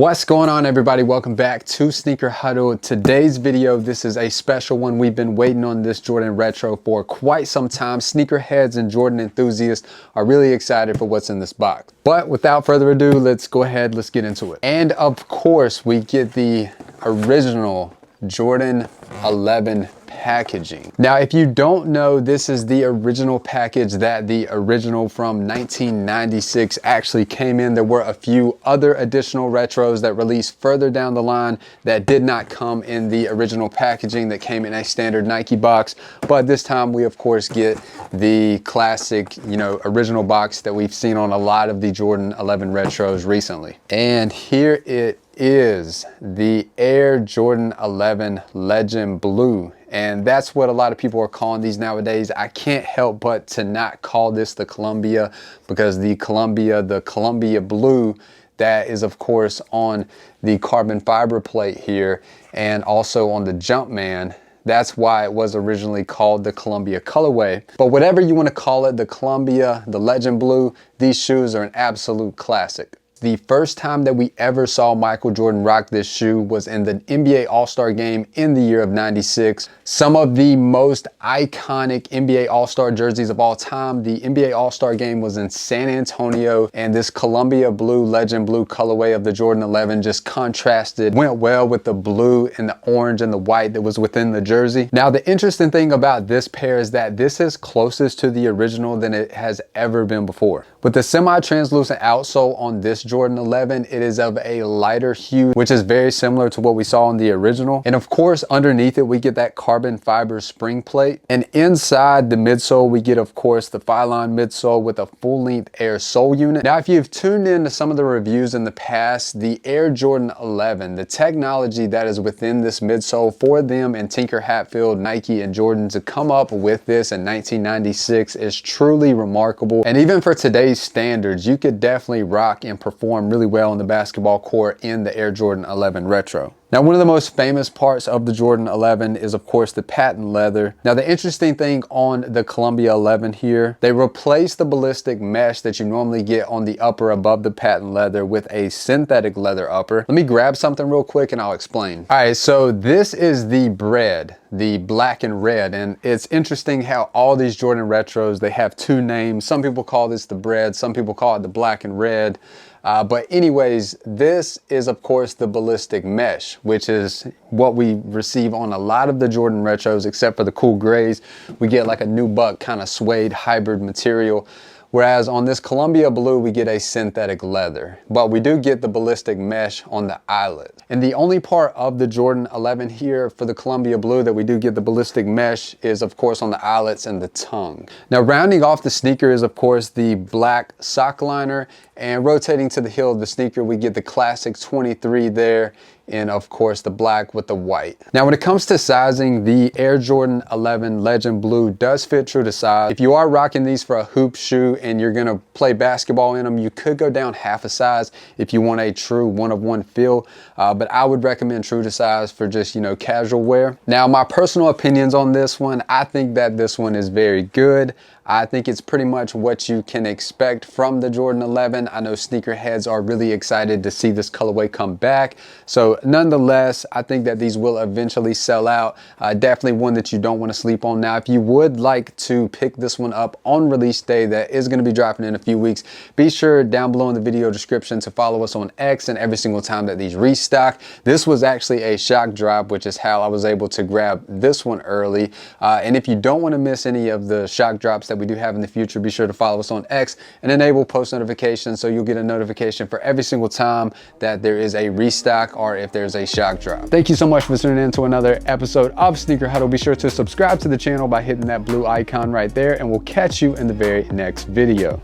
What's going on, everybody? Welcome back to Sneaker Huddle. Today's video, this is a special one. We've been waiting on this Jordan Retro for quite some time. Sneakerheads and Jordan enthusiasts are really excited for what's in this box. But without further ado, let's go ahead, let's get into it. And of course, we get the original Jordan 11 packaging. Now, if you don't know, this is the original package that the original from 1996 actually came in. There were a few other additional retros that released further down the line that did not come in the original packaging, that came in a standard Nike box. But this time we of course get the classic, original box that we've seen on a lot of the Jordan 11 retros recently. And here it is, the Air Jordan 11 Legend Blue. And that's what a lot of people are calling these nowadays. I can't help but to not call this the Columbia, because the Columbia Blue, that is of course on the carbon fiber plate here and also on the Jumpman. That's why it was originally called the Columbia colorway. But whatever you want to call it, the Columbia, the Legend Blue, these shoes are an absolute classic. The first time that we ever saw Michael Jordan rock this shoe was in the NBA All-Star game in the year of '96. Some of the most iconic NBA All-Star jerseys of all time. The NBA All-Star game was in San Antonio, and this Columbia Blue, Legend Blue colorway of the Jordan 11 just contrasted, went well with the blue and the orange and the white that was within the jersey. Now, the interesting thing about this pair is that this is closest to the original than it has ever been before. With the semi-translucent outsole on this Jordan 11, it is of a lighter hue, which is very similar to what we saw in the original. And of course, underneath it, we get that carbon fiber spring plate. And inside the midsole, we get, of course, the Phylon midsole with a full-length Air sole unit. Now, if you've tuned in to some of the reviews in the past, the Air Jordan 11, the technology that is within this midsole for them and Tinker Hatfield, Nike, and Jordan to come up with this in 1996 is truly remarkable. And even for today's standards, you could definitely rock and perform really well on the basketball court in the Air Jordan 11 Retro. Now, one of the most famous parts of the Jordan 11 is, of course, the patent leather. Now, the interesting thing on the Columbia 11 here, they replaced the ballistic mesh that you normally get on the upper above the patent leather with a synthetic leather upper. Let me grab something real quick and I'll explain. All right, so this is the Bred, the black and red. And it's interesting how all these Jordan Retros, they have two names. Some people call this the Bred, some people call it the black and red. But anyways, this is of course the ballistic mesh, which is what we receive on a lot of the Jordan Retros, except for the cool grays. We get like a nubuck kind of suede hybrid material. Whereas on this Columbia Blue, we get a synthetic leather, but we do get the ballistic mesh on the eyelet. And the only part of the Jordan 11 here for the Columbia Blue that we do get the ballistic mesh is of course on the eyelets and the tongue. Now, rounding off the sneaker is of course the black sock liner, and rotating to the heel of the sneaker, we get the classic 23 there, and of course the black with the white. Now, when it comes to sizing, the Air Jordan 11 Legend Blue does fit true to size. If you are rocking these for a hoop shoe and you're gonna play basketball in them, you could go down half a size if you want a true one-of-one feel, but I would recommend true to size for just, casual wear. Now, my personal opinions on this one, I think that this one is very good. I think it's pretty much what you can expect from the Jordan 11. I know sneakerheads are really excited to see this colorway come back. So nonetheless, I think that these will eventually sell out. Definitely one that you don't want to sleep on. Now, if you would like to pick this one up on release day, that is going to be dropping in a few weeks, be sure down below in the video description to follow us on X, and every single time that these restock. This was actually a shock drop, which is how I was able to grab this one early. And if you don't want to miss any of the shock drops that we do have in the future, be sure to follow us on X and enable post notifications so you'll get a notification for every single time that there is a restock or if there's a shock drop. Thank you so much for tuning in to another episode of Sneaker Huddle. Be sure to subscribe to the channel by hitting that blue icon right there, and we'll catch you in the very next video.